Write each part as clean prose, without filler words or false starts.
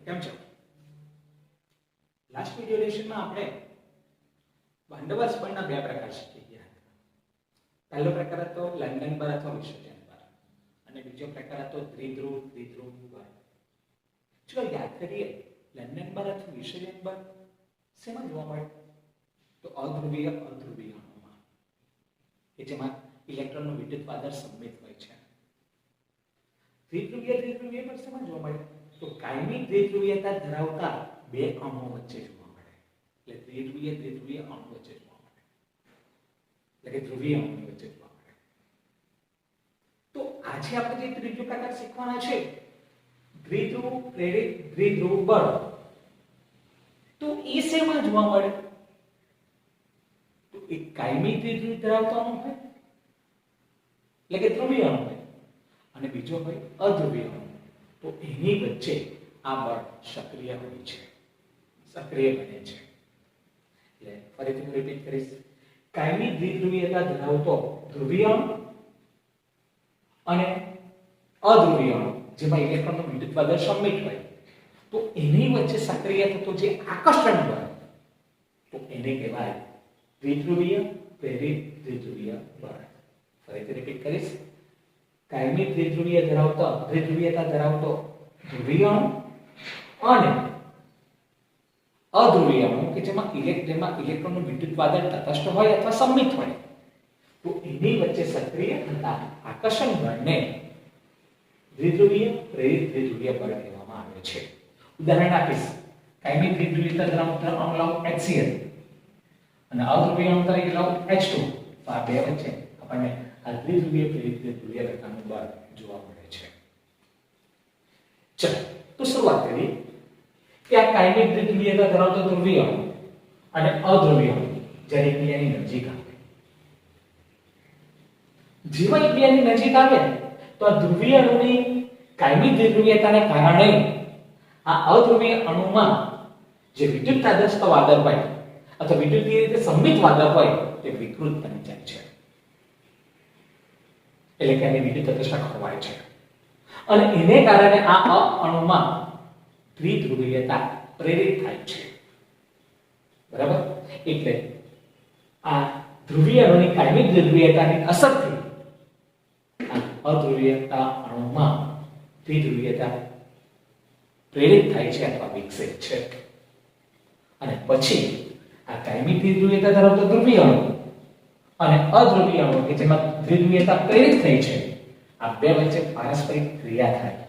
કેમ છો? Last video લેશનમાં આપણે વાંડવર્સ પરના બે પ્રકાર શીખી ગયા હતા. પહેલો પ્રકાર હતો લંડન પર અથવા વિસર્જન પર અને બીજો પ્રકાર હતો દ્વિધ્રુવ દ્વિધ્રુવ પર. જો યાદ કરીએ લંડન પર અથવા વિસર્જન પર શેમાં જોવા મળે તો અધ્રુવીય અધ્રુવીય અણુમાં કે જેમાં ઇલેક્ટ્રોનનું વિદ્યુત વાદળ સમમિત હોય છે. દ્વિધ્રુવીય દ્વિધ્રુવીય પર શેમાં જોવા મળે તો કાયમી દ્વિધ્રુવીયતા ધરાવતા બે અણુઓ વચ્ચે જોવા મળે. એટલે દ્વિધ્રુવીય દ્વિધ્રુવીય અણુ વચ્ચે જોવા મળે, એટલે કે ધ્રુવીય અણુ વચ્ચે જોવા મળે. તો આજે આપણે જે ત્રીજો પ્રકાર શીખવાના છે દ્વિધ્રુવ પ્રેરિત દ્વિધ્રુવ બળ. તો એ શેમાં જોવા મળે તો એક કાયમી દ્વિધ્રુવ ધરાવતો અણુ હોય એટલે કે ધ્રુવીય અણુ હોય અને બીજો હોય અધ્રુવીય અણુ. તો એની વચ્ચે આ બળ સક્રિય હોય છે, સક્રિય બને છે. એટલે ફરીથી હું રિપીટ કરીશ. કાયમી દ્વિધ્રુવીયતા ધરાવતો ધ્રુવીય અણુ અને અધ્રુવીય અણુ જેમાં ઇલેક્ટ્રોનનું વિદ્યુત વાદળ સમમિત હોય તો એની વચ્ચે સક્રિય થતો જે આકર્ષણ બળ તો એને કહેવાય દ્વિધ્રુવીય પ્રેરિત દ્વિધ્રુવીય બળ. ફરીથી રિપીટ કરીશ. કાયમી દ્વિધ્રુવીયતા ધરાવતો ધ્રુવીય અણુ અને અધ્રુવીય અણુ કે જેમાં ઇલેક્ટ્રોનનું વિદ્યુત વાદળ તટસ્થ હોય અથવા સમમિત હોય તો એની વચ્ચે સક્રિય થતા આકર્ષણ બળને દ્વિધ્રુવીય પ્રેરિત દ્વિધ્રુવીય બળ કહેવામાં આવે છે. ઉદાહરણ આપીશ. કાયમી દ્વિધ્રુવીયતા ધરાવતો અણુ લઉં HCl અને અધ્રુવીય અણુ તરીકે લઉં H2. તો આ બે વચ્ચે આપણને આ દ્વિધ્રુવીય પ્રેરિત દ્વિધ્રુવીય પ્રકારનું બળ જોવા મળે છે. ચલો તો શરૂઆત કરીએ કે આ કાયમી દ્વિધ્રુવીયતા ધરાવતો ધ્રુવીય અણુ અને અધ્રુવીય અણુ જ્યારે એકબીજાની નજીક આવે, જેવા એકબીજાની નજીક આવે તો આ ધ્રુવીય અણુની કાયમી દ્વિધ્રુવીયતાને કારણે આ અધ્રુવીય અણુમાં જે વિદ્યુત આદર્શતા વાદળ હોય અથવા વિદ્યુતીય રીતે સમમિત વાદળ હોય તે વિકૃત બની જાય છે. એટલે કે આની વિદ્યુત આદર્શતા ખોવાય છે અને એને કારણે આ અણુમાં દ્વિધ્રુવીયતા પ્રેરિત થાય છે. બરાબર? એટલે આ ધ્રુવીય અણુની કાયમી દ્વિધ્રુવીયતાની અસરથી આ અધ્રુવીયતા અણુમાં દ્વિધ્રુવીયતા પ્રેરિત થાય છે અથવા વિકસે છે. અને પછી આ કાયમી દ્વિધ્રુવીયતા ધરાવતો ધ્રુવીય અણુ અને અધ્રુવીય અણુ કે જેમાં દ્વિધ્રુવીયતા પ્રેરિત થઈ છે આ બે વચ્ચે પારસ્પરિક ક્રિયા થાય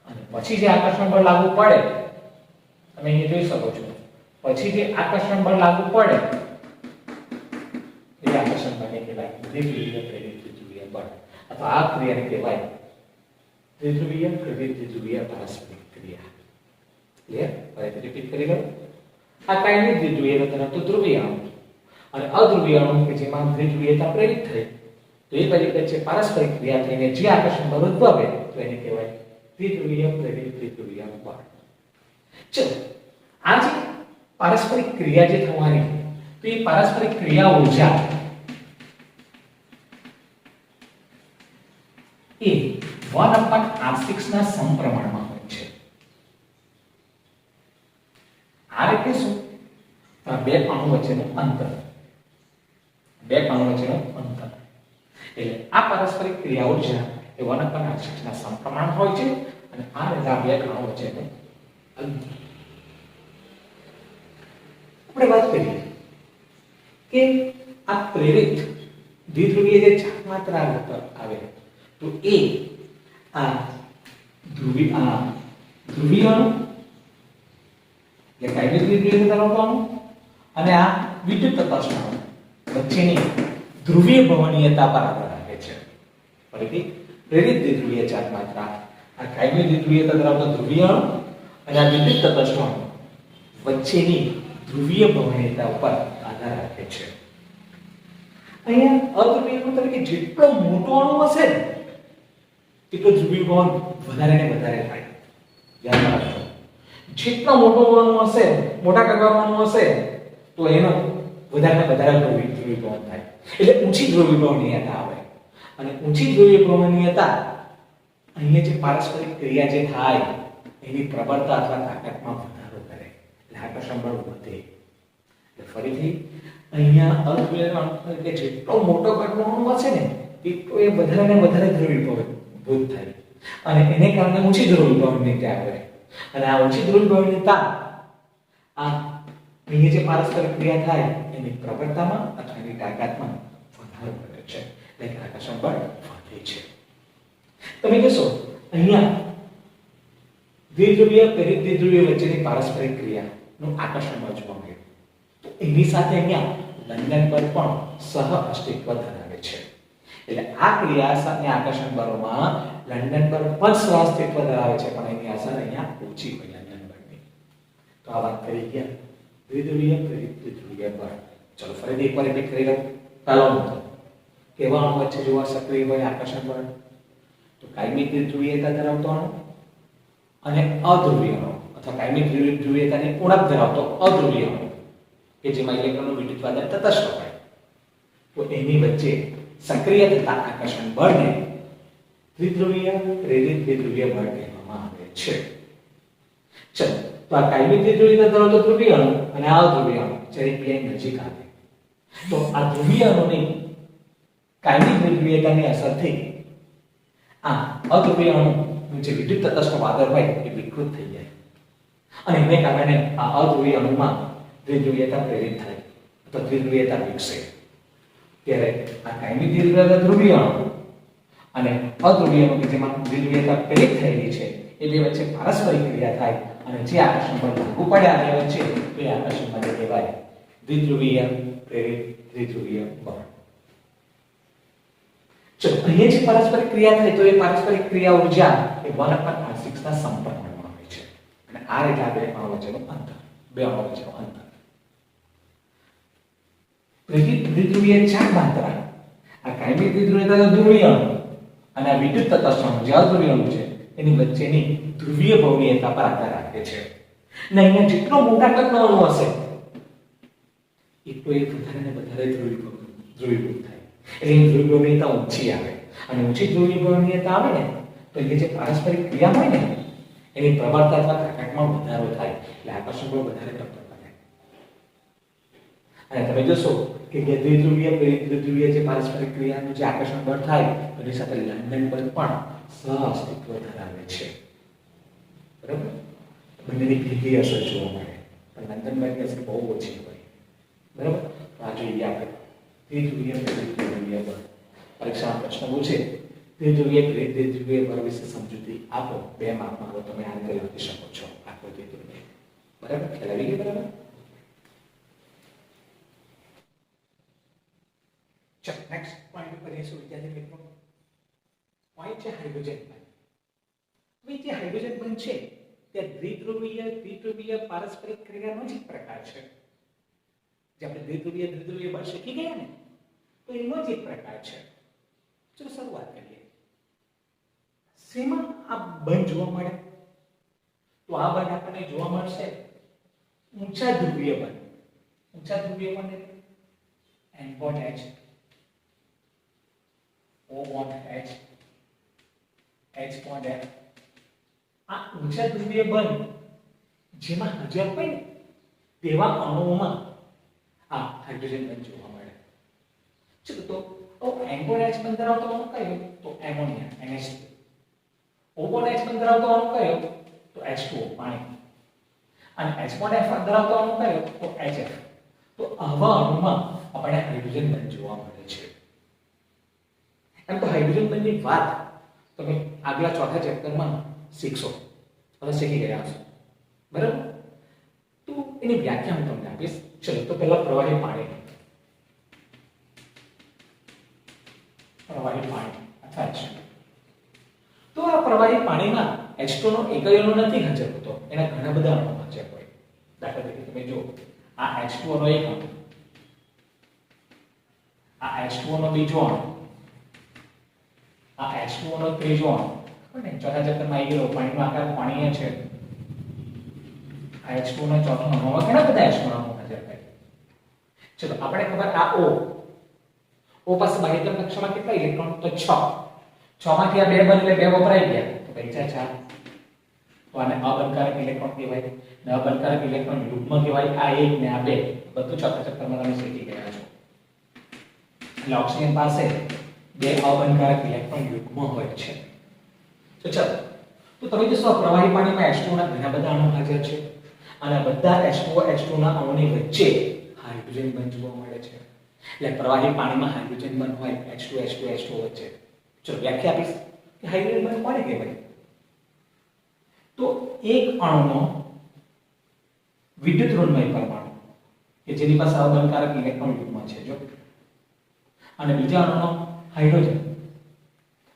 અને પછી જે આકર્ષણ બળ લાગુ પડે તમે અહીં જોઈ શકો છો. પછી જે આકર્ષણ બળ લાગુ પડે એ આકર્ષણ બળને કહેવાય દ્વિધ્રુવીય પ્રેરિત દ્વિધ્રુવીય બળ અથવા આ ક્રિયાને કહેવાય દ્વિધ્રુવીય પ્રેરિત દ્વિધ્રુવીય પારસ્પરિક ક્રિયા. ક્લિયર? ફરીથી રિપીટ કરી લો. આ કાયમી દ્વિધ્રુવીયતા ધરાવતો ધ્રુવીય અણુ અને અધ્રુવીય અણુ કે જેમાં દ્વિધ્રુવીયતા પ્રેરિત થઈ તો એ વચ્ચે પારસ્પરિક ક્રિયા થઈને જે આકર્ષણ બળ ઉદ્ભવે તો એને કહેવાય દ્વિધ્રુવીય પ્રેરિત દ્વિધ્રુવીય બળ. ચલો આ જે પારસ્પરિક ક્રિયા જે થવાની તો એ પારસ્પરિક ક્રિયા ઊર્જા એ 1/r6 ના સમપ્રમાણમાં હોય છે. આ રીતે શું? આ બે અણુ વચ્ચેનું અંતર, બે અણુ વચ્ચેનું અંતર એટલે આ પારસ્પરિક ક્રિયા ઊર્જા એ 1/r6 ના સમપ્રમાણ હોય છે અને આ રીતે આ બે અણુ વચ્ચેનું અંતર. આપણે વાત કરીએ કે આ પ્રેરિત દ્વિધ્રુવીય જે ચાર્જ આવે તો એ આ ધ્રુવીય અણુ એટલે કાયમી દ્વિધ્રુવીયતા ધરાવતો અણુ અને આ વિદ્યુત તટસ્થ અણુ વચ્ચેની ધ્રુવીય ભવનીયતા પર આધાર રાખે છે. ફરીથી પ્રેરિત દ્વિધ્રુવીય ચાર્જ માત્રા આ કાયમી દ્વિધ્રુવીયતા ધરાવતો ધ્રુવીય અણુ અને આ વિદ્યુત તટસ્થ અણુ વચ્ચેની ધ્રુવીય ભવનીયતા ઉપર આધાર રાખે છે. અહીંયા અધ્રુવીય અણુ તરીકે જેટલો મોટો અણુ હશે તેટલો ધ્રુવીય ભવન વધારે ને વધારે થાય. ધ્યાન રાખજો. જેટલો મોટો અણુ હશે, મોટા કદનો અણુ હશે તો એનો વધારે ને વધારે ધ્રુવીય ભવન થાય. એટલે ઊંચી ધ્રુવીય ભવનીયતા આવે અને ઊંચી ધ્રુવીય ભવનીયતા અહીંયા જે પારસ્પરિક ક્રિયા જે થાય એની પ્રબળતા અથવા તાકાતમાં વધારો કરે, એટલે આકર્ષણ બળ વધે. એટલે ફરીથી અહીંયા અધ્રુવીય કે જેટલો મોટો કદનો અણુ હશે ને એટલો એ વધારે ને વધારે ધ્રુવીભૂત થાય અને એને કારણે ઊંચી ધ્રુવીભવનીયતા આવે. અને આ ઊંચી ધ્રુવીભવનીયતા આ અહીંયા જે પારસ્પરિક ક્રિયા થાય એની પ્રબળતામાં અથવા એની તાકાતમાં વધારો કરે છે, એટલે આકર્ષણ બળ વધે છે. તમે જોશો અહીંયા દ્વિધ્રુવીય પ્રેરિત દ્વિધ્રુવીય વચ્ચેની પારસ્પરિક ક્રિયાનું આકર્ષણ બળ જોવા મળ્યું. તો એની સાથે અહીંયા લંડન બળ પણ સહ અસ્તિત્વ ધરાવે છે. એટલે આ ક્રિયા સાથે આકર્ષણ બળમાં લંડન બળ પણ સહ અસ્તિત્વ ધરાવે છે, પણ એની અસર અહીંયા ઓછી હોય લંડન બળની. તો આ વાત કરી ગયા દ્વિધ્રુવીય પ્રેરિત દ્વિધ્રુવીય બળ. ચલો ફરીથી એકવાર રિપીટ કરી લઉં. પહેલો મુદ્દો, કેવા અણુ વચ્ચે જોવા સક્રિય હોય આકર્ષણ બળ? તો કાયમી દ્વિધ્રુવીયતા ધરાવતો અણુ અને અધ્રુવીય અણુ અથવા કાયમી દ્વિધ્રુવીયતાની ઉણપ ધરાવતો અધ્રુવીય અણુ કે જેમાં ઇલેક્ટ્રોનનું વિદ્યુતવાદન તટસ્થ હોય, તો એની વચ્ચે સક્રિય થતા આકર્ષણ બળને દ્વિધ્રુવીય પ્રેરિત દ્વિધ્રુવીય બળ કહેવામાં આવે છે. ચલો, તો આ કાયમી દ્વિધ્રુવીયતા ધરાવતો ધ્રુવીય અણુ અને આ અધ્રુવીય અણુ જ્યારે એકબીજાની નજીક આવે તો આ ધ્રુવીય અણુની કાયમી દ્વિધ્રુવીયતાની અસરથી આ અધ્રુવીય અણુનું જે વિદ્યુત તટસ્થ વાદળ હોય એ વિકૃત થઈ જાય અને એને કારણે આ અધ્રુવીય અણુમાં દ્વિધ્રુવીયતા પ્રેરિત થાય અથવા દ્વિધ્રુવીયતા વિકસે. ત્યારે આ કાયમી દ્વિધ્રુવીયતા ધ્રુવીય અણુ અને અધ્રુવીય અણુ કે જેમાં દ્વિધ્રુવીયતા પ્રેરિત થયેલી છે એ બે વચ્ચે પારસ્પરિક ક્રિયા થાય અને જે આકર્ષણ બળ લાગુ પડે આ બે વચ્ચે તે આકર્ષણ બળ કહેવાય દ્વિધ્રુવીય પ્રેરિત દ્વિધ્રુવીય બળ. ચલો, અહીંયા જે પારસ્પરિક ક્રિયા થાય તો એ પારસ્પરિક ક્રિયા ઊર્જા એ 1/6 ના સમપ્રમાણમાં હોય છે અને આ રીતે આ બે અણુ વચ્ચેનું અંતર, બે અણુ વચ્ચેનું અંતર. પ્રેરિત દ્વિધ્રુવીય ચાર્જ માત્રા આ કાયમી દ્વિધ્રુવીયતા ધ્રુવીય અણુ અને આ વિદ્યુત તટસ્થ અણુ જે અધ્રુવીય અણુ છે એની વચ્ચેની ધ્રુવીય ભવનીયતા પર આધાર રાખે છે. અને અહીંયા જેટલો મોટા કદનો અણુ હશે એટલો એ વધારે ને વધારે ધ્રુવીભૂત થાય, એટલે એની ધ્રુવીભવનીયતા ઊંચી આવે અને ઊંચી ધ્રુવીભવનીયતા આવે ને તો એ જે પારસ્પરિક ક્રિયા હોય ને એની પ્રબળતા અથવા તાકાતમાં વધારો થાય, એટલે આકર્ષણ બળ વધારે પ્રબળ બને. અને તમે જોશો કે દ્વિધ્રુવીય પ્રેરિત દ્વિધ્રુવીય જે પારસ્પરિક ક્રિયાનું જે આકર્ષણ બળ થાય એની સાથે લંડન બળ પણ સહ અસ્તિત્વ ધરાવે છે. બરાબર, બંનેની ભેગી અસર જોવા મળે પણ લંડન બળની અસર બહુ ઓછી હોય. બરાબર, તો આ જોઈએ આપણે દ્વિધ્રુવીય પ્રેરિત દ્વિધ્રુવીય બળ. પરીક્ષામાં પ્રશ્ન પૂછે દ્વિધ્રુવીય પ્રેરિત દ્વિધ્રુવીય બળ વિશે સમજૂતી આપો, બે માર્કમાં તો તમે આન્સર લખી શકો છો આકૃતિ દોરીને. બરાબર, ખ્યાલ આવી ગયો? બરાબર. ચલો, નેક્સ્ટ પોઈન્ટ પર જઈશું વિદ્યાર્થી મિત્રો. પોઈન્ટ છે હાઇડ્રોજન બંધ. હવે જે હાઇડ્રોજન બંધ છે તે દ્વિધ્રુવીય પારસ્પરિક ક્રિયાનો જ એક પ્રકાર છે. જે આપણે દ્વિધ્રુવીય બળ શીખી ગયા ને તો એનો જ એક પ્રકાર છે. ચલો શરૂઆત કરીએ. શેમાં આ બંધ જોવા મળે? તો આ બંધ આપણને જોવા મળશે ઊંચા ધ્રુવીય બંધ. ઊંચા ધ્રુવીય બંધ એટલે N bond H, O bond H, H bond F. આ ઊંચા ધ્રુવીય બંધ જેમાં હાજર હોય ને તેવા અણુઓમાં આ હાઇડ્રોજન બંધ જોવા મળે. ચલો, તો N bond H બંધ ધરાવતો અણુ કયો? તો ammonia NH2. O bond H બંધ ધરાવતો અણુ કયો? તો H2O પાણી. અને H bond F ધરાવતો અણુ કયો? તો HF. તો આવા અણુમાં આપણને હાઇડ્રોજન બંધ જોવા મળે છે. એમ તો હાઇડ્રોજન બંધની વાત તમે આગલા ચોથા ચેપ્ટરમાં શીખશો, હવે શીખી ગયા હશો. બરાબર, તો એની વ્યાખ્યા હું તમને આપીશ. ચલો, તો પહેલા પ્રવાહી પાણી અથવા H2. તો આ પ્રવાહી પાણીમાં H2 નો એક અણુ નથી હાજર હોતો, એના ઘણા બધા અણુ હાજર હોય. દાખલા તરીકે તમે જો આ H2O નો એક અણુ, આ H2O નો બીજો અણુ, આ H2O નો ત્રીજો અણુ. અને ચોથા ચેપ્ટરમાં આવી ગયો પાણીનો આકાર પાણીય છે. આ H2O નો ચોથો અણુ. હવે ઘણા બધા H2O અણુ હાજર થાય. ચલો, આપણે ખબર આ O પાસે બાહ્યતમ કક્ષામાં કેટલા ઇલેક્ટ્રોન? તો 6. 6 માંથી આ 2 બને એટલે 2 વપરાઈ ગયા તો બચ્યા 4. તો આને અબંધકારક ઇલેક્ટ્રોન કહેવાય ને અબંધકારક ઇલેક્ટ્રોન યુગ્મ કહેવાય. આ એક ને આ બે બધું ચોથા ચક્કરમાં તમે શીખી ગયા છો. એટલે ઓક્સિજન પાસે બે અબંધકારક ઇલેક્ટ્રોન યુગ્મ હોય છે. તો ચાલો તો તમે જોશો પ્રવાહી પાણીમાં H2 ના ઘણા બધા અણુ હાજર છે અને બધા H2O ના અણુની વચ્ચે હાઇડ્રોજન બંધ જોવા મળે છે. એટલે પ્રવાહી પાણીમાં હાઇડ્રોજન બંધ હોય H2 વચ્ચે. ચલો વ્યાખ્યા આપીશ કે હાઇડ્રોજન બંધ કોને કહેવાય? તો એક અણુનો વિદ્યુત ઋણમય પરમાણુ કે જેની પાસે અબંધકારક ઇલેક્ટ્રોન યુગ્મ છે જો, અને બીજા અણુનો હાઇડ્રોજન,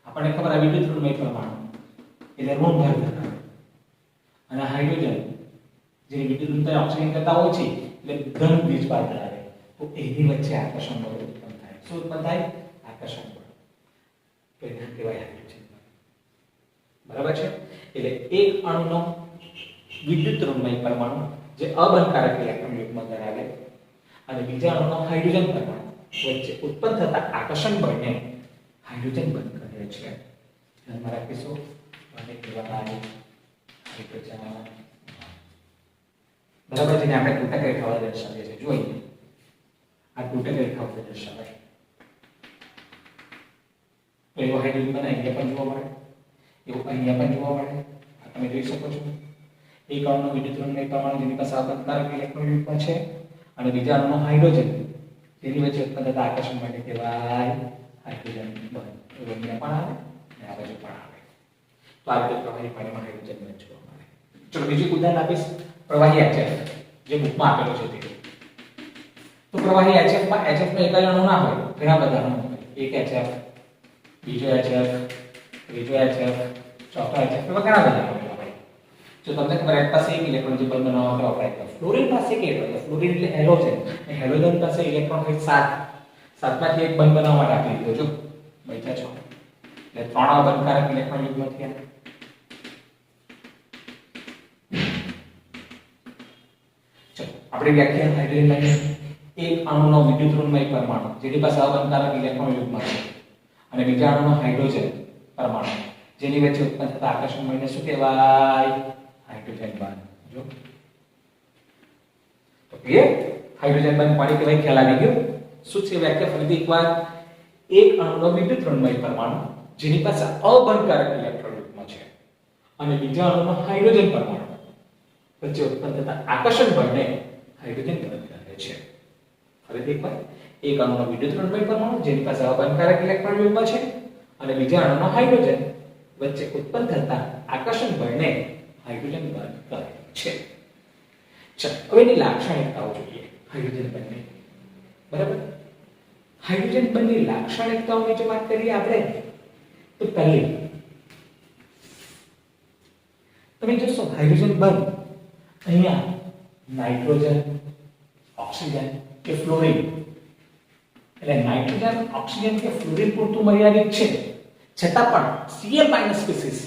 આપણને ખબર આ વિદ્યુત ઋણમય પરમાણુ એટલે ઋણ ભાર ધરાવે અને હાઇડ્રોજન જેની વિદ્યુત ઋણતા ઓક્સિજન કરતા ઓછી એટલે ધન વીજભાર ધરાવે. તો એની વચ્ચે આકર્ષણ બળ ઉત્પન્ન થાય. શું ઉત્પન્ન થાય? આકર્ષણ બળ. તો એને કહેવાય હાઇડ્રોજન. બરાબર છે? એટલે એક અણુનો વિદ્યુત ઋણમય પરમાણુ જે અબંધકારક ઇલેક્ટ્રોન યુગ્મ ધરાવે અને બીજા અણુનો હાઇડ્રોજન પરમાણુ વચ્ચે ઉત્પન્ન થતા આકર્ષણ બળને હાઇડ્રોજન બંધ કરે છે. ધ્યાનમાં રાખીશું. આને કહેવાય હાઇડ્રોજન. બરાબર છે? આપણે તૂટક રેખાઓ દર્શાવીએ છીએ. જોઈએ આ તૂટક રેખાઓ દર્શાવાય તો એવો હાઇડ્રોજન બને અહીંયા પણ જોવા મળે, એવું અહીંયા પણ જોવા મળે. આ તમે જોઈ શકો છો. એક અણુનો વિદ્યુત ઋણમય પરમાણુ જેની પાસે અબંધકારક ઇલેક્ટ્રોન યુગ્મ છે અને બીજા અણુનો હાઇડ્રોજન જેની વચ્ચે ઉત્પન્ન થતા આકર્ષણ માટે કહેવાય હાઇડ્રોજન બંધ. એવું અહીંયા પણ આવે અને આ બાજુ પણ આવે. તો આ રીતે પ્રવાહી પાણીમાં હાઇડ્રોજન બંધ જોવા મળે. ચલો બીજું ઉદાહરણ આપીશ. પ્રવાહી HF જે બુકમાં આપેલો છે તે. તો પ્રવાહી HF માં HF નો એક જ અણુ ના હોય, ઘણા બધા અણુ હોય. એક HF, બીજો HF, ત્રીજો HF, ચોથો HF, એવા ઘણા બધા અણુ હોય. જો તમને ખબર એક પાસે એક ઇલેક્ટ્રોન જે બંધ બનાવવા માટે વપરાય છે. ફ્લોરીન પાસે કેટલો હોય? ફ્લોરીન એટલે હેલોજન. અને હેલોજન પાસે ઇલેક્ટ્રોન હોય 7. 7 માંથી એક બંધ બનાવવા માટે આપી દીધો જો. બચ્યા છો. એટલે 3 અબંધકારક ઇલેક્ટ્રોન યુગ્મ થયા. આપણી વ્યાખ્યા હાઇડ્રોજન બની એક અણુનો વિદ્યુત ઋણમય પરમાણુ જેની પાસે અબંધકારક ઇલેક્ટ્રોન યુગ્મ છે અને બીજા અણુનો હાઇડ્રોજન પરમાણુ જેની વચ્ચે ઉત્પન્ન થતા આકર્ષણ બળને શું કહેવાય? હાઇડ્રોજન બંધ. જો તો એ હાઇડ્રોજન બંધ કોને કહેવાય? ખ્યાલ આવી ગયો? શું છે વ્યાખ્યા? ફરીથી એકવાર. એક અણુનો વિદ્યુત ઋણમય પરમાણુ જેની પાસે અબંધકારક ઇલેક્ટ્રોન યુગ્મ છે અને બીજા અણુનો હાઇડ્રોજન પરમાણુ વચ્ચે ઉત્પન્ન થતા આકર્ષણ બળને હાઇડ્રોજન બંધ કહે છે. ફરીથી એકવાર. એક અણુનો વિદ્યુત ઋણમય પરમાણુ જેની પાસે અબંધકારક ઇલેક્ટ્રોન યુગ્મ છે અને બીજા અણુનો હાઇડ્રોજન વચ્ચે ઉત્પન્ન થતા આકર્ષણ બળને હાઇડ્રોજન બંધ કહે છે. ચાલો હવે એની લાક્ષણિકતાઓ જોઈએ હાઇડ્રોજન બંધની. બરાબર? હાઇડ્રોજન બંધની લાક્ષણિકતાઓની જો વાત કરીએ આપણે તો પહેલી તમે જોશો હાઇડ્રોજન બંધ અહીંયા નાઇટ્રોજન, ઓક્સિજન કે ફ્લોરિન, એટલે નાઇટ્રોજન, ઓક્સિજન કે ફ્લોરિન પૂરતું મર્યાદિત છે છતાં પણ Cl- સ્પીસીસ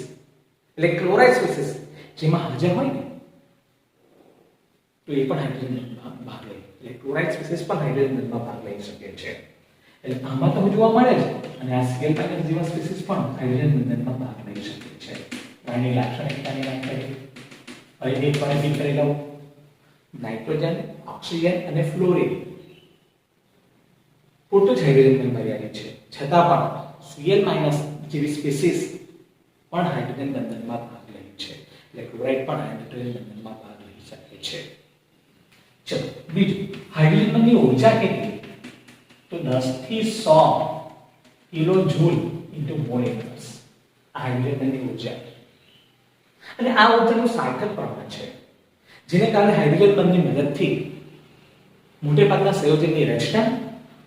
એટલે ક્લોરાઇડ સ્પીસીસ જેમાં હાજર હોય ને તો એ પણ હાઇડ્રોજન ભાગ લે. એટલે ક્લોરાઇડ સ્પીસીસ પણ હાઇડ્રોજન બંધમાં ભાગ લઈ શકે છે. એટલે આમાં તમે જોવા મળે છે અને આ Cl- જેવા સ્પીસીસ પણ હાઇડ્રોજન બંધનમાં ભાગ લઈ શકે છે. આની લાક્ષણિકતાની વાત કરીએ. ફરીથી એક વાર રિપીટ કરી લઉં. નાઇટ્રોજન, ઓક્સિજન અને ફ્લોરિન પૂરતું જ હાઇડ્રોજન બંધ મર્યાદિત છે છતાં પણ Cl- જેવી સ્પીસીસ પણ હાઇડ્રોજન બંધનમાં ભાગ લે છે. એટલે ક્લોરાઇડ પણ હાઇડ્રોજન બંધનમાં ભાગ લઈ શકે છે. ચલો બીજું, હાઇડ્રોજન બંધની ઊર્જા કેટલી? તો 10 થી 100 કિલોજૂલ ઇન્ટુ મોલ ઇન્વર્સ હાઇડ્રોજન બંધની ઊર્જા. અને આ ઊર્જાનું સાર્થક પ્રમાણ છે જેને કારણે હાઇડ્રોજન બંધની મદદથી મોટે ભાગના સંયોજનની રચના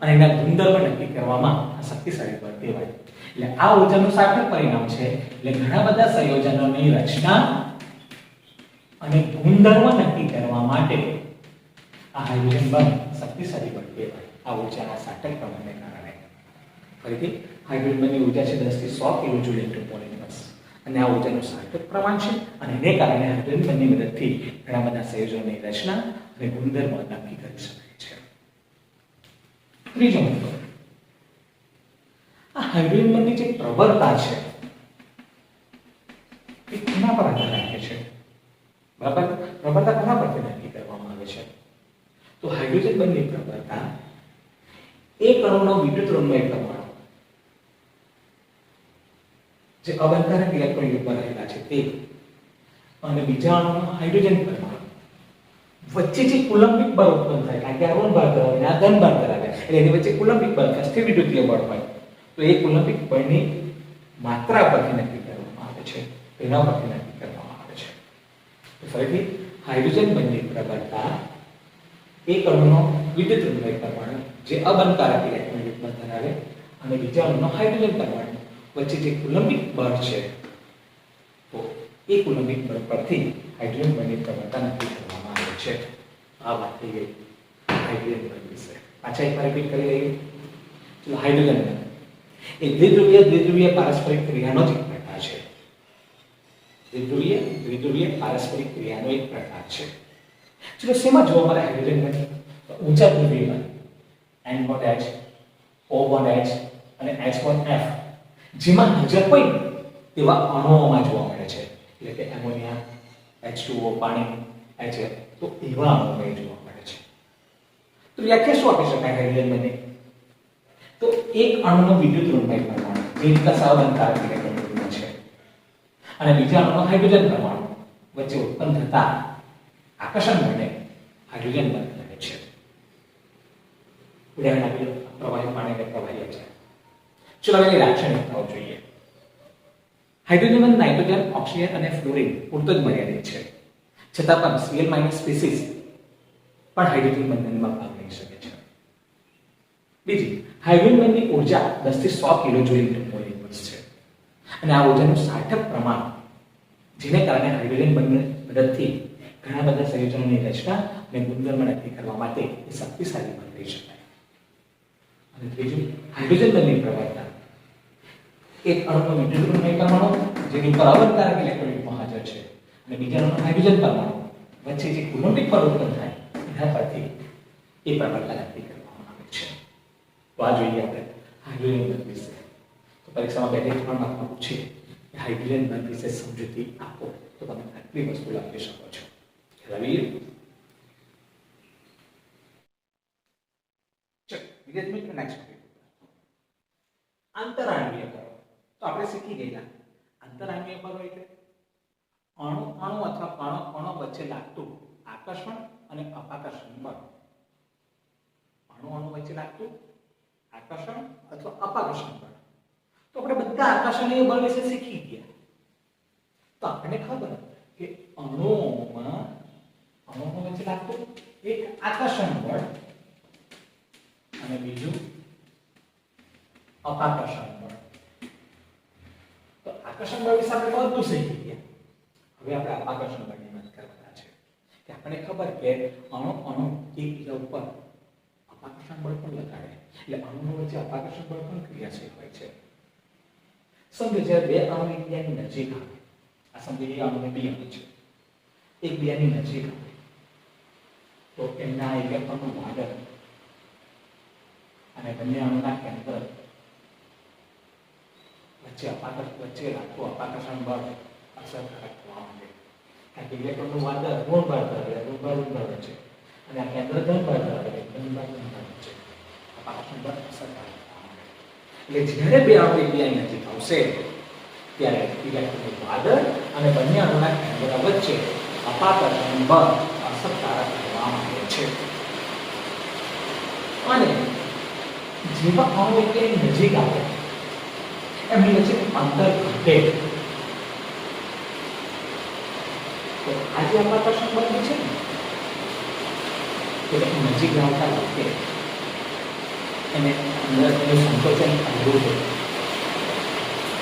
અને એના ગુણધર્મ નક્કી કરવામાં આ શક્તિશાળી બળ કહેવાય. એટલે આ ઊર્જાનું સાર્થક પરિણામ છે. એટલે ઘણા બધા સંયોજનોની રચના અને ગુણધર્મ નક્કી કરવા માટે આ હાઇડ્રોજન બંધ શક્તિશાળી બળ કહેવાય. આ ઊર્જાના સાર્થક પ્રમાણને કારણે. ફરીથી હાઇડ્રોજન બંધની ઊર્જા છે 10 થી 100 કિલોજૂલ ઇન્ટુ મોલ ઇન્વર્સ અને આ ઊર્જાનું સાર્થક પ્રમાણ છે અને એને કારણે હાઇડ્રોજન બંધની મદદથી ઘણા બધા સંયોજનોની રચના અને ગુણધર્મ નક્કી કરી શકાય છે. ત્રીજો મુદ્દો, આ હાઇડ્રોજન બંધની જે પ્રબળતા છે એ કોના પર આધાર રાખે છે? અણુનો વિદ્યુત ઋણમય પરમાણુ જે અબંધકારક ઇલેક્ટ્રોન યુગ્મ રહેલા છે તે અને બીજા અણુનો હાઇડ્રોજન પરમાણુ વચ્ચે જે કુલંબિક બળ ઉત્પન્ન થાય કારણ કે આ ઋણ ભાર ધરાવે આ ધન ભાર ધરાવે એટલે એની વચ્ચે કુલંબિક બળ સ્થિર વિદ્યુતીય બળ હોય તો એ કુલંબિક બળની માત્રા પરથી નક્કી કરવામાં આવે છે તેના પરથી નક્કી કરવામાં આવે છે તો ફરીથી હાઇડ્રોજન બંધની પ્રબળતા એક અણુનો વિદ્યુત ઋણમય પરમાણુ જે અબંધકારક ઇલેક્ટ્રોન યુગ્મ ધરાવે અને બીજા અણુનો હાઇડ્રોજન પરમાણુ વચ્ચે જે કુલંબિક બળ છે તો એ કુલંબિક બળ પરથી હાઇડ્રોજન બંધની પ્રબળતા નક્કી કરવામાં આવે છે આ વાત થઈ ગઈ હાઇડ્રોજન બંધ વિશે પાછા એકવાર રિપીટ કરી લઈએ ચલો હાઇડ્રોજન બંધ એ દ્વિધ્રુવીય પારસ્પરિક ક્રિયાનો જ એક પ્રકાર છે દ્વિધ્રુવીય પારસ્પરિક ક્રિયાનો એક પ્રકાર છે ચલો શેમાં જોવા મળે હાઇડ્રોજન બંધ ઊંચા ધ્રુવીય N1H O1H અને H1F જેમાં હાજર હોય તેવા અણુઓમાં જોવા મળે છે એટલે કે એમોનિયા H2O પાણી HF તો એવા અણુઓમાં જોવા મળે છે તો વ્યાખ્યા શું આપી શકાય હાઇડ્રોજન બંધની તો એક અણુનો વિદ્યુત ઋણમય પરમાણુ જે રીતે સહબંધકારક ઇલેક્ટ્રોન યુગ્મ છે અને બીજા અણુનો હાઇડ્રોજન પરમાણુ વચ્ચે ઉત્પન્ન થતા આકર્ષણ બળને હાઇડ્રોજન બંધ કહે છે ઉદાહરણ આપીએ પ્રવાહી પાણીને પ્રવાહી છે ચલો હવે લાક્ષણિકતાઓ જોઈએ હાઇડ્રોજન બંધ નાઇટ્રોજન ઓક્સિજન અને ફ્લોરિન પૂરતો જ મર્યાદિત છે છતાં પણ Cl- સ્પીસીસ પણ હાઇડ્રોજન બંધનમાં ભાગ લઈ શકે છે બીજી હાઇડ્રોજન બંધની ઊર્જા 10 થી 100 કિલોજુલ મોલેક્યુલ્સ છે અને આ ઊર્જાનું સાર્થક પ્રમાણ જેને કારણે હાઇડ્રોજન બંધની મદદથી ઘણા બધા સંયોજનોની રચના અને ગુણધર્મ નક્કી કરવા માટે એ શક્તિશાળી બની રહી શકાય અને ત્રીજું હાઇડ્રોજન બંધની પ્રબળતા એક અણુનો વિદ્યુત ઋણમય પરમાણુ જેની ઉપર અબંધકારક ઇલેક્ટ્રોન યુગ્મ હાજર છે અને બીજા અણુનો હાઇડ્રોજન પરમાણુ વચ્ચે જે કુલંબિક બળ ઉત્પન્ન થાય એના પરથી એ પ્રબળતા નક્કી કરવામાં આવે છે તો આ જોઈએ આપણે હાઇડ્રોજન બંધ વિશે તો પરીક્ષામાં 2 થી 3 માર્કમાં પૂછે કે હાઇડ્રોજન બંધ વિશે સમજૂતી આપો તો તમે આટલી વસ્તુ લખી શકો છો રવિ ચલો વિદ્યાર્થી નેક્સ્ટ આંતરાણ્વીય કરો તો આપણે શીખી ગયા આંતરાણ્વીય કરો એટલે અણુ અથવા કણો વચ્ચે લાગતું આકર્ષણ અને અપાકર્ષણ બળ અણુ વચ્ચે લાગતું આકર્ષણ અથવા અપાકર્ષણ બળ તો આપણે બધા આકર્ષણીય બળ વિશે શીખી ગયા તો આપણને ખબર કે અણુઓમાં વચ્ચે લાગતું એક આકર્ષણ બળ અને બીજું અપાકર્ષણ બળ તો આકર્ષણ બળ વિશે આપણે બધું શીખી ગયા હવે આપણે અપાકર્ષણ બળની વાત કરવાના છે કે આપણને ખબર કે અણુ એકબીજા ઉપર અપાકર્ષણ બળ પણ લગાડે એટલે અણુઓ વચ્ચે અપાકર્ષણ બળ પણ ક્રિયાશીલ હોય છે સમજો જ્યારે બે અણુ એકબીજાની નજીક આવે આ સમજો એ અણુ ને બી અણુ છે એકબીજાની નજીક આવે તો એમના ઇલેક્ટ્રોનનું વાદળ અને બંને અણુના કેન્દ્ર વચ્ચે લાગતું અપાકર્ષણ બળ અસરકારક થવા માંડે કારણ કે ઇલેક્ટ્રોનનું વાદળ ઋણ ભાર ધરાવે છે અને આ કેન્દ્ર ધન ભાર ધરાવે છે અપાકર્ષણ બળ અસરકારક થવા માંડે એટલે જ્યારે બે અણુ એકબીજાની નજીક આવશે ત્યારે ઇલેક્ટ્રોનનું વાદળ અને બંને અણુના કેન્દ્ર વચ્ચે અપાકર્ષણ બળ અસરકારક થવા માંડે છે અને જેવા અણુ એકબીજાની નજીક આવે એમની વચ્ચે અંતર ઘટે તો આજે અપાકર્ષણ બળ છે ને એટલે નજીક આવતા વખતે એને અંદર સંકોચન અનુભવ છે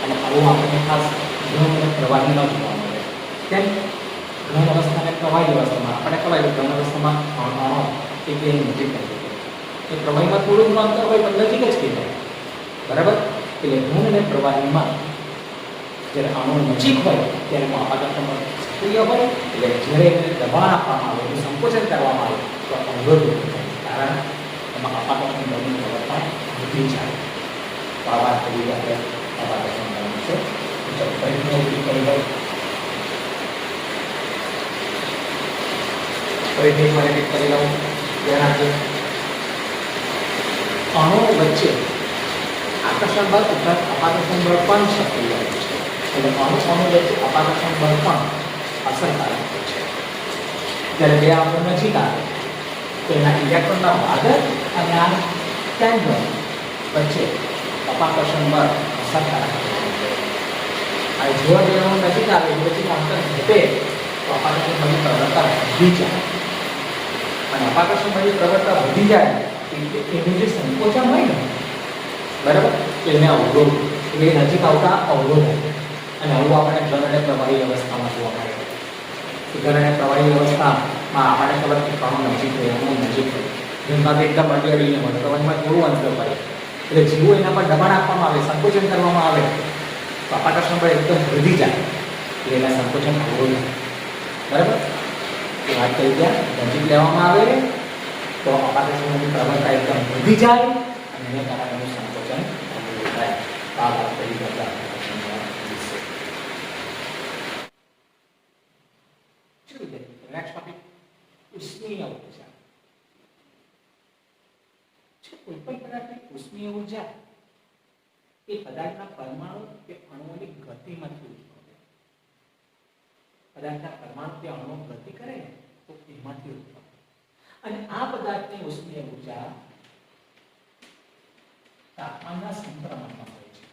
અને આવું આપણને ખાસ ઘન અને પ્રવાહીમાં જોવા મળે કેમ ઘન અવસ્થાને પ્રવાહી અવસ્થામાં આપણે ખબર છે ઘન અવસ્થામાં અણુ એકબીજાની નજીક આવે એ પ્રવાહીમાં થોડું અંતર હોય પણ નજીક જ કહેવાય બરાબર એટલે ઘન અને પ્રવાહીમાં જ્યારે અણુ નજીક હોય ત્યારે અપાકર્ષણ બળ સક્રિય હોય એટલે જ્યારે એને દબાણ આપવામાં આવે એટલે સંકોચન કરવામાં આવે તો અવરોધ થાય કારણ એમાં અપાકર્ષણ બળની પ્રવૃત્તિ વધી જાય તો આ વાત કરી આપણે અપાકર્ષણ બળ વિશે ફરીથી મારે ટીક કરી લઉં ધ્યાન આપજો અણુઓ વચ્ચે આકર્ષણ બળ ઉપરાંત અપાકર્ષણ બળ પણ સક્રિય હોય છે. એટલે અણુ વચ્ચે અપાકર્ષણ બળ પણ અસરકારક હોય છે. જ્યારે બે અણુ નજીક આવે તો એના ઇલેક્ટ્રોનના વાદળ અને આ કેન્દ્ર વચ્ચે અપાકર્ષણ બળ અસરકારક હોય છે. આ જો બે અણુ નજીક આવે વચ્ચેનું અંતર ઘટે તો અપાકર્ષણ બળની પ્રબળતા વધી જાય અને અપાકર્ષણ બળની પ્રબળતા વધી જાય એટલે એનું જે સંકોચન હોય ને, બરાબર, એને અવરોધ, એ નજીક આવતા અવરોધ અને આવું આપણે ઘન અને પ્રવાહી અવસ્થામાં જોવા મળે છે. ઘન અને પ્રવાહી અવસ્થામાં આપણને ખબર કે કણો નજીક હોય, અણુ નજીક હોય, ઘનમાં એકદમ અડીને હોય, પ્રવાહીમાં થોડું અંતર હોય એટલે જેવું એના પર દબાણ આપવામાં આવે, સંકોચન કરવામાં આવે તો અપાકર્ષણ બળ એકદમ વધી જાય એટલે એના સંકોચન અવરોધ, બરાબર. એ વાત કરી ત્યાં નજીક લેવામાં આવે તો અપાકર્ષણની પ્રબળતા એકદમ વધી જાય અને એને કારણે એનું સંકોચન અવરોધ થાય. આ વાત કરી બધા નેક્સ્ટ ટોપિક ઉષ્મીય ઉર્જા. કોઈ પણ પદાર્થની ઉષ્મીય ઉર્જા એ પદાર્થના પરમાણુ કે અણુઓની ગતિમાંથી ઉત્પન્ન. પદાર્થના પરમાણુ કે અણુઓ ગતિ કરે તો એમાંથી ઉત્પન્ન. અને આ પદાર્થની ઉષ્મીય ઉર્જા તાપમાનના સંક્રમણમાં હોય છે.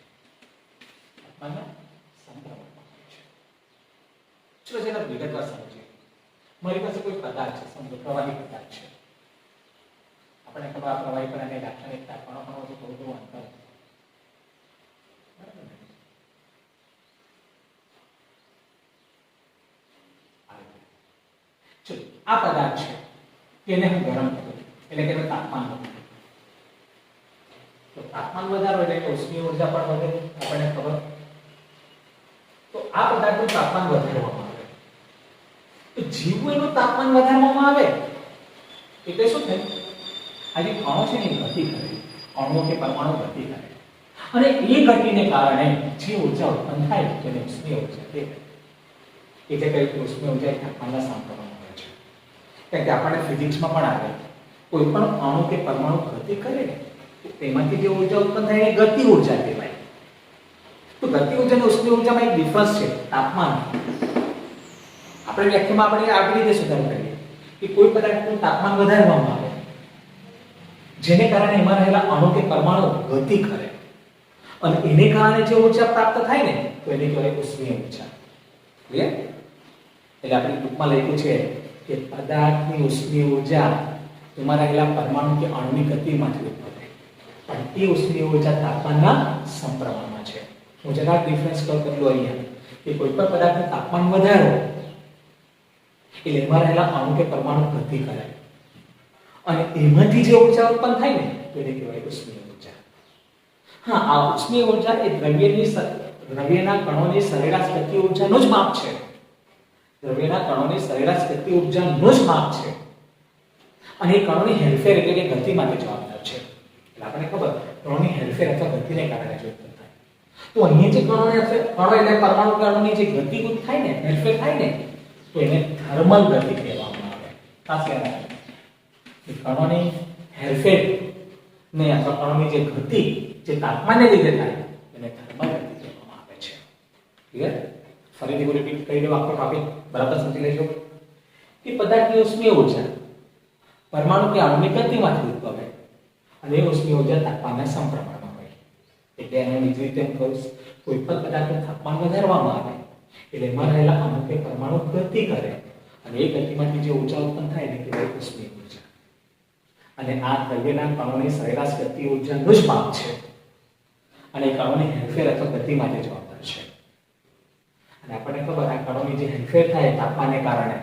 તાપમાનના સંક્રમણમાં હોય છે. ચલો જરા વિગતવાર સમજીએ. મારી પાસે કોઈ પદાર્થ છે, સમજો પ્રવાહી પદાર્થ છે. આપણે ખબર આ પ્રવાહી પર અને લાક્ષણિક તાપમાનનો પણ થોડું અંતર, ચલો આ પદાર્થ છે તેને હું ગરમ કરું એટલે કે તાપમાન વધે. તો તાપમાન વધારો એટલે ઉષ્મીય ઉર્જા પણ વધે, આપણને ખબર. તો આ પદાર્થનું તાપમાન વધારવામાં આવે તો જેવું એનું તાપમાન વધારવામાં આવે એટલે શું થાય? આ જે અણુ છે ને ગતિ કરે, અણુઓ કે પરમાણુ ગતિ કરે અને એ ગતિને કારણે જે ઉર્જા ઉત્પન્ન થાય તેને ઉષ્મીય ઉર્જા કહેવાય. એટલે કે ઉષ્મીય ઉર્જા તાપમાનના સંક્રમણમાં હોય છે. કારણ કે આપણને ફિઝિક્સમાં પણ આવે કોઈ પણ અણુ કે પરમાણુ ગતિ કરે ને તો તેમાંથી જે ઉર્જા ઉત્પન્ન થાય એ ગતિ ઉર્જા કહેવાય. તો ગતિ ઉર્જા અને ઉષ્મીય ઉર્જામાં એક ડિફરન્સ છે, તાપમાન. આપણે વ્યાખ્યામાં આપણે આવી રીતે સુધાર કરીએ કે કોઈ પદાર્થનું તાપમાન વધારવામાં આવે જેને કારણે એમાં રહેલા અણુ કે પરમાણુ ગતિ કરે અને એને કારણે જે ઉર્જા પ્રાપ્ત થાય ને તો એને કહેવાય ઉષ્મીય ઉર્જા. ક્લિયર? એટલે આપણે ટૂંકમાં લખ્યું છે કે પદાર્થની ઉષ્મીય ઉર્જા એમાં રહેલા પરમાણુ કે અણુની ગતિમાંથી ઉત્પન્ન થાય પણ એ ઉષ્મીય ઉર્જા તાપમાનના સંક્રમણમાં છે. હું જરા ડિફરન્સ કરું અહીંયા કે કોઈ પણ પદાર્થનું તાપમાન વધારો એટલે એમાં રહેલા અણુ કે પરમાણુ ગતિ કરે અને એમાંથી જે ઉર્જા ઉત્પન્ન થાય ને તો એને કહેવાય ઉષ્મીય ઉર્જા. હા, આ ઉષ્મીય ઉર્જા એ દ્રવ્યના કણોની સરેરાશ ગતિ ઉર્જાનું જ માપ છે. દ્રવ્યના કણોની સરેરાશ ગતિ ઉર્જાનું જ માપ છે અને એ કણોની હેરફેર એટલે કે ગતિ માટે જવાબદાર છે. એટલે આપણને ખબર કણોની હેરફેર અથવા ગતિને કારણે જો ઉત્પન્ન થાય તો અહીંયા જે કણો એટલે પરમાણુ કણોની જે ગતિ થાય ને, હેરફેર થાય ને તો એને થર્મલ ગતિ કહેવામાં આવે. ખાસ યાદ રાખજો કે કણોની હેરફેર ને અથવા કણોની જે ગતિ જે તાપમાનને લીધે થાય એને થર્મલ ગતિ કહેવામાં આવે છે. ક્લિયર? ફરીથી હું રિપીટ કરી દઉં આખો ટોપિક બરાબર સમજી લેજો કે પદાર્થની ઉષ્મીય ઉર્જા પરમાણુ કે અણુની ગતિમાંથી ઉદ્ભવે અને એ ઉષ્મીય ઉર્જા તાપમાનના સંક્રમણમાં હોય. એટલે એને બીજી રીતે એમ કહું, કોઈ પણ પદાર્થનું તાપમાન વધારવામાં આવે એટલે એમાં રહેલા અણુ કે પરમાણુ ગતિ કરે અને એ ગતિમાંથી જે ઉર્જા ઉત્પન્ન થાય એને કહેવાય ઉષ્મીય ઉર્જા. અને આ દ્રવ્યના કણોની સરેરાશ ગતિ ઉર્જાનું જ માપ છે અને કણોની હેરફેર અથવા ગતિ માટે જવાબદાર છે. અને આપણને ખબર આ કણોની જે હેરફેર થાય તાપમાનને કારણે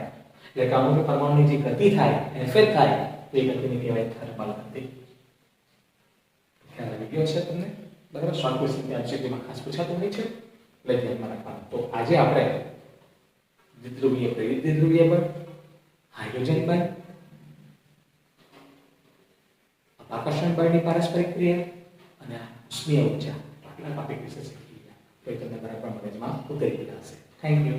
એટલે કે અણુ કે પરમાણુની જે ગતિ થાય, હેરફેર થાય તો એ ગતિને કહેવાય થર્મલ ગતિ. ખ્યાલ આવી ગયો છે તમને? બરાબર. શોર્ટ ક્વેશ્ચન ત્યાં છે જેમાં ખાસ પૂછાતું હોય છે એટલે ધ્યાનમાં રાખવાનું. તો આજે આપણે દ્વિધ્રુવીય પ્રેરિત દ્વિધ્રુવીય બળ, હાઇડ્રોજન બળ, આકર્ષણ બળની પારસ્પરિક ક્રિયા અને ઉષ્મીય ઉર્જા આટલા ટોપિક વિશે શીખી ગયા તો તમને બરાબર મગજમાં ઉતરી ગયા હશે. Thank you.